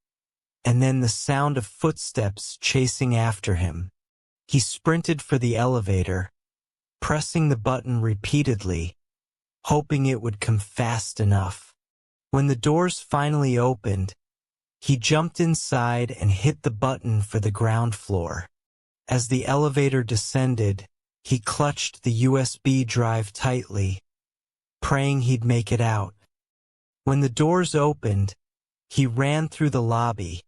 and then the sound of footsteps chasing after him. He sprinted for the elevator, pressing the button repeatedly, hoping it would come fast enough. When the doors finally opened, he jumped inside and hit the button for the ground floor. As the elevator descended, he clutched the USB drive tightly, praying he'd make it out. When the doors opened, he ran through the lobby,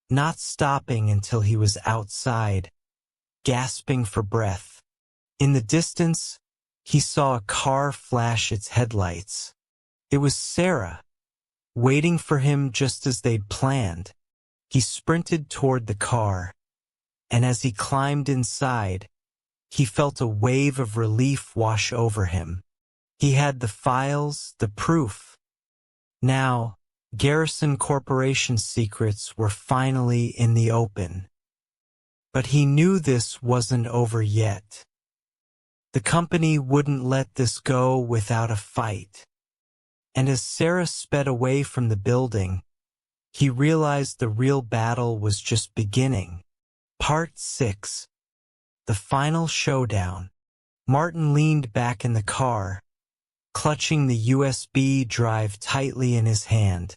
not stopping until he was outside, gasping for breath. In the distance, he saw a car flash its headlights. It was Sarah, waiting for him just as they'd planned. He sprinted toward the car, and as he climbed inside, he felt a wave of relief wash over him. He had the files, the proof. Now, Garrison Corporation's secrets were finally in the open. But he knew this wasn't over yet. The company wouldn't let this go without a fight. And as Sarah sped away from the building, he realized the real battle was just beginning. Part 6. The Final Showdown. Martin leaned back in the car, clutching the USB drive tightly in his hand.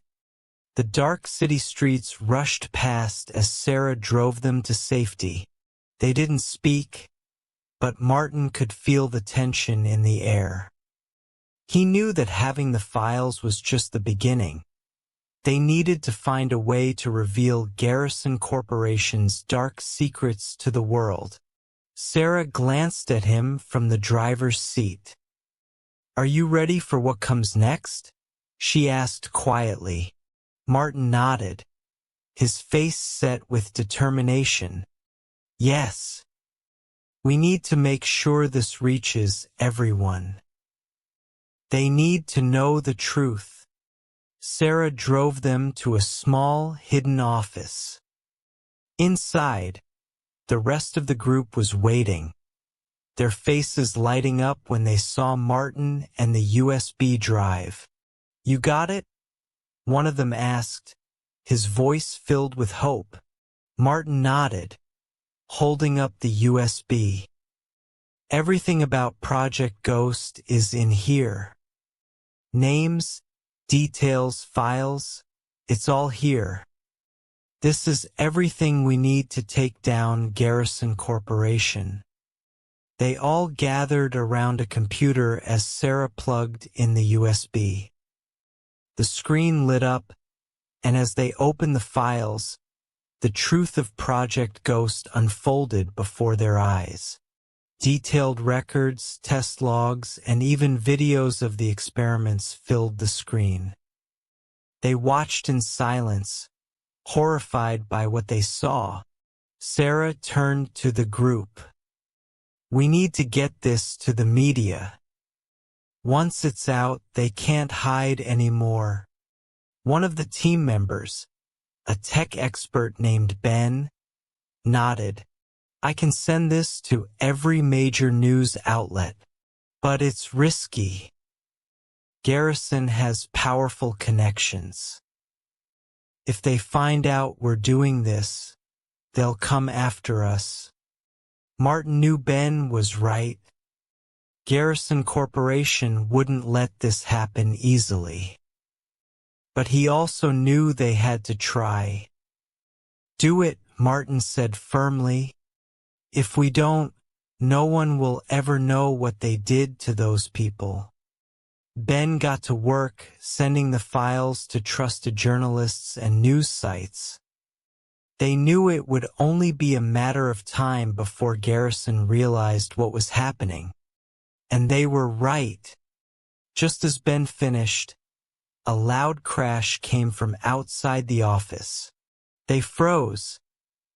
The dark city streets rushed past as Sarah drove them to safety. They didn't speak, but Martin could feel the tension in the air. He knew that having the files was just the beginning. They needed to find a way to reveal Garrison Corporation's dark secrets to the world. Sarah glanced at him from the driver's seat. "Are you ready for what comes next?" she asked quietly. Martin nodded, his face set with determination. "Yes. We need to make sure this reaches everyone. They need to know the truth." Sarah drove them to a small, hidden office. Inside, the rest of the group was waiting, their faces lighting up when they saw Martin and the USB drive. "You got it?" one of them asked, his voice filled with hope. Martin nodded, holding up the USB. "Everything about Project Ghost is in here. Names, details, files, it's all here. This is everything we need to take down Garrison Corporation." They all gathered around a computer as Sarah plugged in the USB. The screen lit up, and as they opened the files, the truth of Project Ghost unfolded before their eyes. Detailed records, test logs, and even videos of the experiments filled the screen. They watched in silence, horrified by what they saw. Sarah turned to the group. "We need to get this to the media. Once it's out, they can't hide anymore." One of the team members, a tech expert named Ben, nodded. "I can send this to every major news outlet, but it's risky. Garrison has powerful connections. If they find out we're doing this, they'll come after us." Martin knew Ben was right. Garrison Corporation wouldn't let this happen easily. But he also knew they had to try. "Do it," Martin said firmly. "If we don't, no one will ever know what they did to those people." Ben got to work, sending the files to trusted journalists and news sites. They knew it would only be a matter of time before Garrison realized what was happening. And they were right. Just as Ben finished, a loud crash came from outside the office. They froze,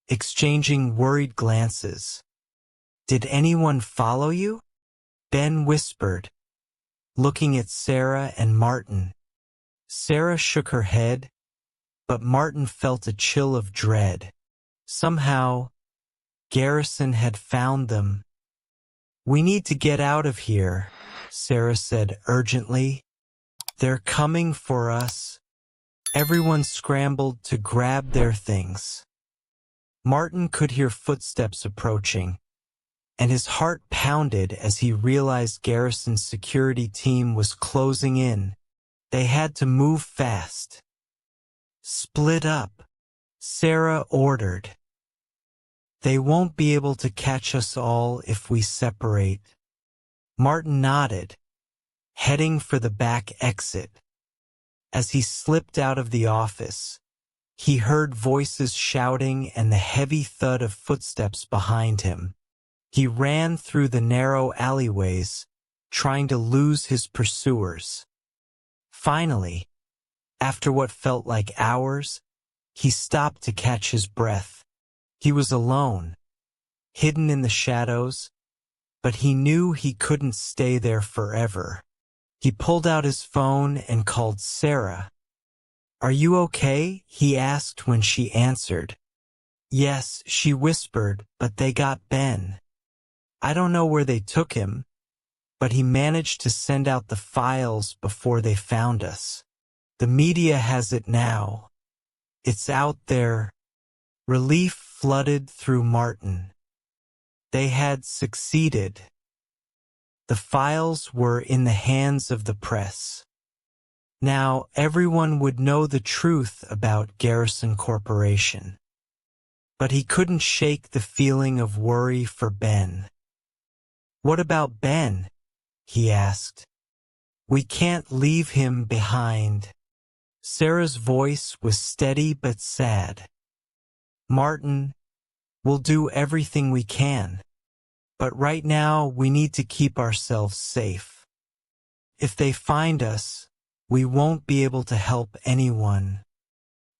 exchanging worried glances. "Did anyone follow you?" Ben whispered, looking at Sarah and Martin. Sarah shook her head, but Martin felt a chill of dread. Somehow, Garrison had found them. "We need to get out of here," Sarah said urgently. "They're coming for us." Everyone scrambled to grab their things. Martin could hear footsteps approaching, and his heart pounded as he realized Garrison's security team was closing in. They had to move fast. "Split up," Sarah ordered. "They won't be able to catch us all if we separate." Martin nodded, heading for the back exit. As he slipped out of the office, he heard voices shouting and the heavy thud of footsteps behind him. He ran through the narrow alleyways, trying to lose his pursuers. Finally, after what felt like hours, he stopped to catch his breath. He was alone, hidden in the shadows, but he knew he couldn't stay there forever. He pulled out his phone and called Sarah. "Are you okay?" he asked when she answered. "Yes," she whispered, "but they got Ben. I don't know where they took him, but he managed to send out the files before they found us. The media has it now. It's out there." Relief flooded through Martin. They had succeeded. The files were in the hands of the press. Now everyone would know the truth about Garrison Corporation. But he couldn't shake the feeling of worry for Ben. "What about Ben?" he asked. "We can't leave him behind." Sarah's voice was steady but sad. "Martin, we'll do everything we can. But right now we need to keep ourselves safe. If they find us, we won't be able to help anyone."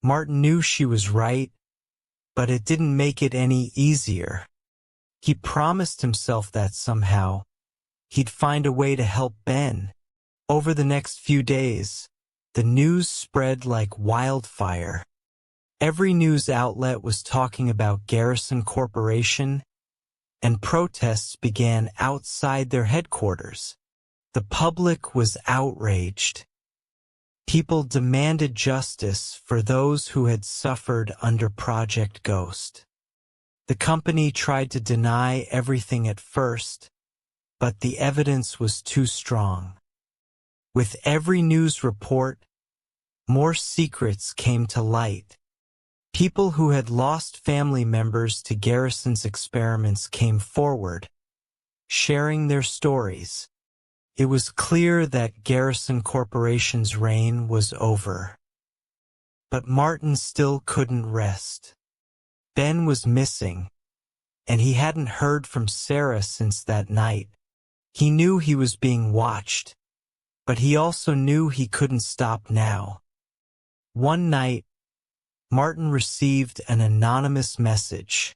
Martin knew she was right, but it didn't make it any easier. He promised himself that somehow he'd find a way to help Ben. Over the next few days, the news spread like wildfire. Every news outlet was talking about Garrison Corporation, and protests began outside their headquarters. The public was outraged. People demanded justice for those who had suffered under Project Ghost. The company tried to deny everything at first, but the evidence was too strong. With every news report, more secrets came to light. People who had lost family members to Garrison's experiments came forward, sharing their stories. It was clear that Garrison Corporation's reign was over. But Martin still couldn't rest. Ben was missing, and he hadn't heard from Sarah since that night. He knew he was being watched, but he also knew he couldn't stop now. One night, Martin received an anonymous message.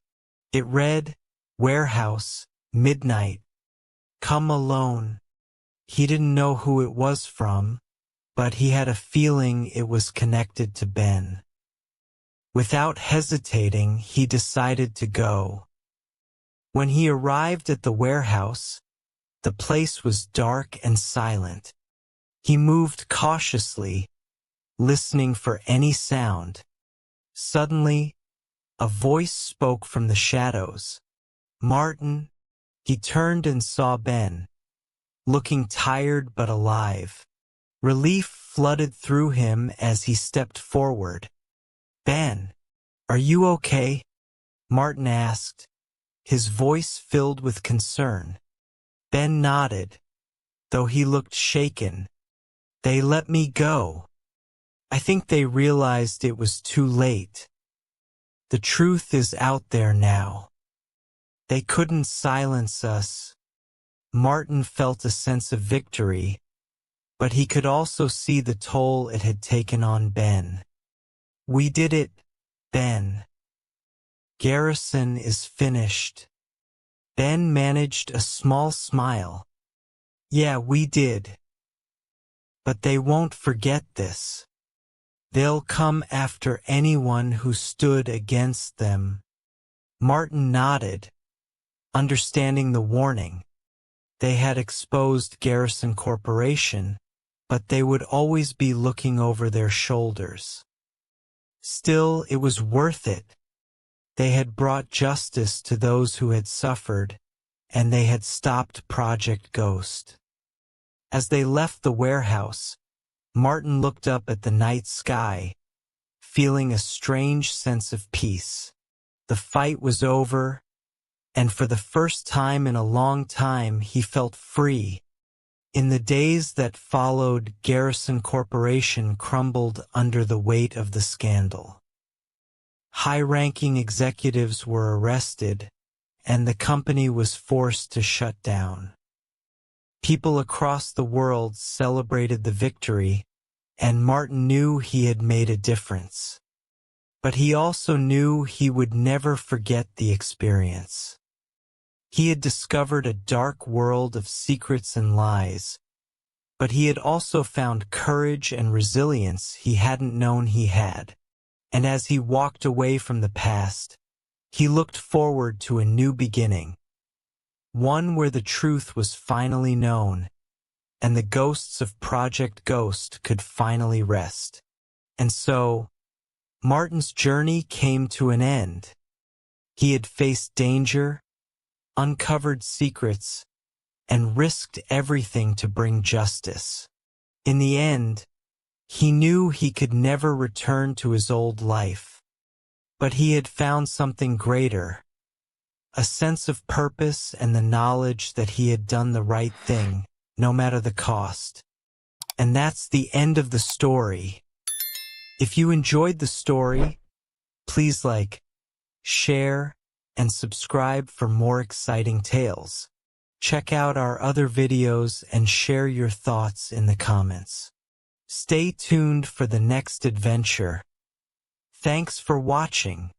It read, "Warehouse, midnight. Come alone." He didn't know who it was from, but he had a feeling it was connected to Ben. Without hesitating, he decided to go. When he arrived at the warehouse, the place was dark and silent. He moved cautiously, listening for any sound. Suddenly, a voice spoke from the shadows. "Martin." He turned and saw Ben, looking tired but alive. Relief flooded through him as he stepped forward. "Ben, are you okay?" Martin asked, his voice filled with concern. Ben nodded, though he looked shaken. "They let me go. I think they realized it was too late. The truth is out there now. They couldn't silence us." Martin felt a sense of victory, but he could also see the toll it had taken on Ben. "We did it, Ben. Garrison is finished." Ben managed a small smile. "Yeah, we did. But they won't forget this. They'll come after anyone who stood against them." Martin nodded, understanding the warning. They had exposed Garrison Corporation, but they would always be looking over their shoulders. Still, it was worth it. They had brought justice to those who had suffered, and they had stopped Project Ghost. As they left the warehouse, Martin looked up at the night sky, feeling a strange sense of peace. The fight was over, and for the first time in a long time he felt free. In the days that followed, Garrison Corporation crumbled under the weight of the scandal. High-ranking executives were arrested, and the company was forced to shut down. People across the world celebrated the victory, and Martin knew he had made a difference. But he also knew he would never forget the experience. He had discovered a dark world of secrets and lies, but he had also found courage and resilience he hadn't known he had. And as he walked away from the past, he looked forward to a new beginning, one where the truth was finally known, and the ghosts of Project Ghost could finally rest. And so, Martin's journey came to an end. He had faced danger, uncovered secrets, and risked everything to bring justice. In the end, he knew he could never return to his old life. But he had found something greater, a sense of purpose and the knowledge that he had done the right thing, no matter the cost. And that's the end of the story. If you enjoyed the story, please like, share, and subscribe for more exciting tales. Check out our other videos and share your thoughts in the comments. Stay tuned for the next adventure. Thanks for watching.